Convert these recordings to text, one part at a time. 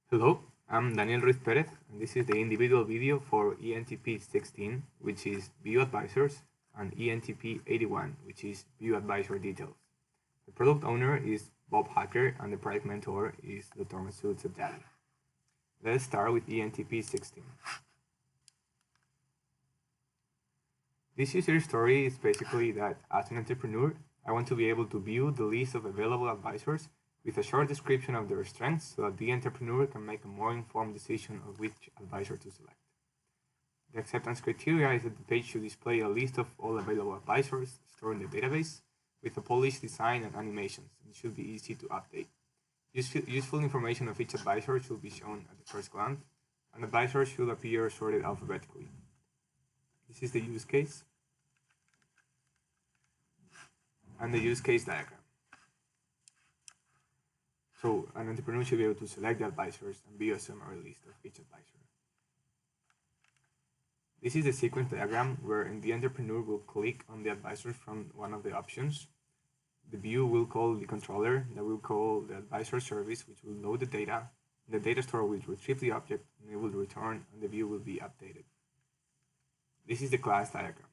Hello, I'm DanielRuizPerez, and this is the individual video for ENTP 16, which is View Advisors, and ENTP 81, which is View Advisor Details. The product owner is Bob Hacker, and the project mentor is Dr. Masoud Sabdali. Let's start with ENTP 16. This user story is basically that as an entrepreneur, I want to be able to view the list of available advisors with a short description of their strengths so that the entrepreneur can make a more informed decision of which advisor to select. The acceptance criteria is that the page should display a list of all available advisors stored in the database with a polished design and animations, and it should be easy to update. Useful information of each advisor should be shown at the first glance, and advisors should appear sorted alphabetically. This is the use case and the use case diagram. So an entrepreneur should be able to select the advisors and view a summary list of each advisor. This is the sequence diagram wherein the entrepreneur will click on the advisors from one of the options. The view will call the controller, that will call the advisor service, which will load the data. The data store will retrieve the object, and it will return, and the view will be updated. This is the class diagram.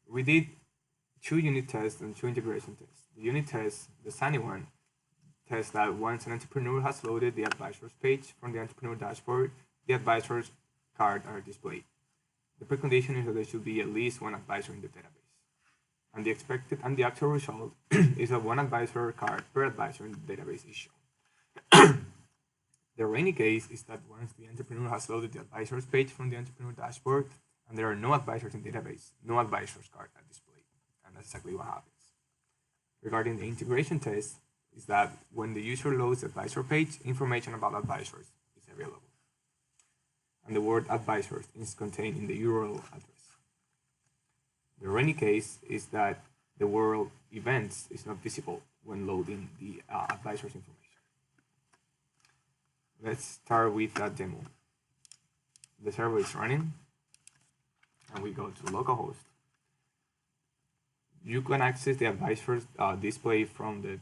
We did 2 unit tests and 2 integration tests. The unit test, the sunny one, tests that once an entrepreneur has loaded the advisors page from the entrepreneur dashboard, the advisors card are displayed. The precondition is that there should be at least one advisor in the database. And the actual result is that one advisor card per advisor in the database is shown. The rainy case is that once the entrepreneur has loaded the advisors page from the entrepreneur dashboard and there are no advisors in the database, no advisors card are displayed. And that's exactly what happens. Regarding the integration test, is that when the user loads the advisor page, information about advisors is available. And the word advisors is contained in the URL address. The rainy case is that the word events is not visible when loading the advisors information. Let's start with that demo. The server is running, and we go to localhost. You can access the advisors display from the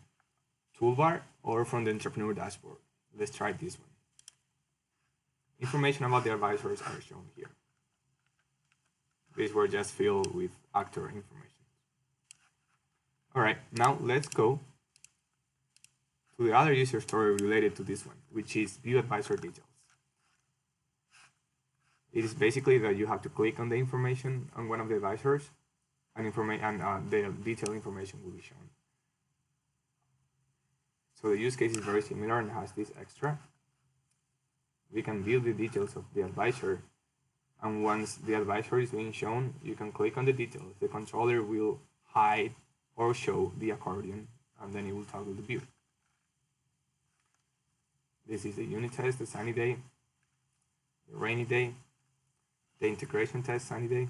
toolbar or from the entrepreneur dashboard. Let's try this one. Information about the advisors are shown here. These were just filled with actor information. All right, now let's go to the other user story related to this one, which is View Advisor Details. It is basically that you have to click on the information on one of the advisors, and the detailed information will be shown. So the use case is very similar and has this extra. We can view the details of the advisor, and once the advisor is being shown, you can click on the details. The controller will hide or show the accordion, and then it will toggle the view. This is the unit test, the sunny day, the rainy day, the integration test, sunny day,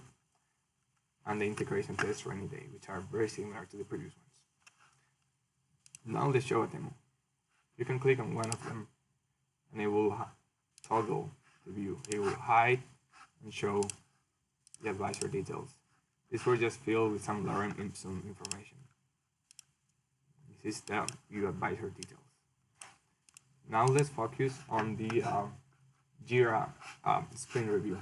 and the integration test rainy day, which are very similar to the previous ones. Now let's show a demo. You can click on one of them and it will toggle the view. It will hide and show the advisor details. These were just filled with some lorem ipsum information. This is the view advisor details. Now let's focus on the Jira sprint review.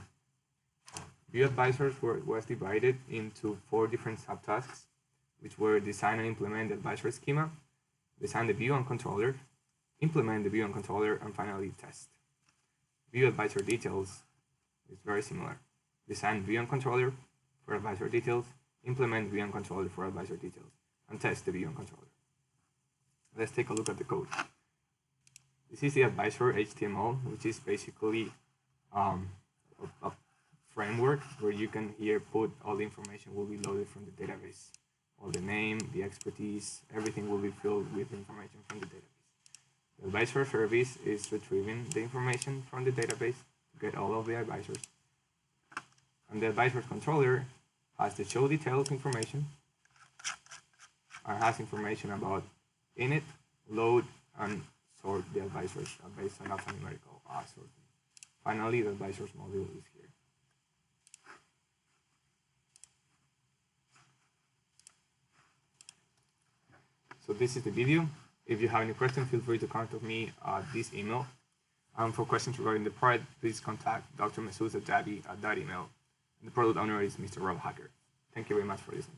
View advisors was divided into 4 different subtasks, which were design and implement the advisor schema, design the view and controller, implement the view and controller, and finally test. View advisor details is very similar. Design view and controller for advisor details, implement view and controller for advisor details, and test the view and controller. Let's take a look at the code. This is the advisor HTML, which is basically a framework where you can here put all the information will be loaded from the database. All the name, the expertise, everything will be filled with information from the database. The advisor service is retrieving the information from the database to get all of the advisors. And the advisor's controller has the show details information and has information about init, load, and sort the advisors based on alphanumerical sorting. Finally, the advisors module is here. So this is the video. If you have any questions, feel free to contact me at this email. For questions regarding the product, please contact Dr. Mesuz at that email. And the product owner is Mr. Rob Hacker. Thank you very much for listening.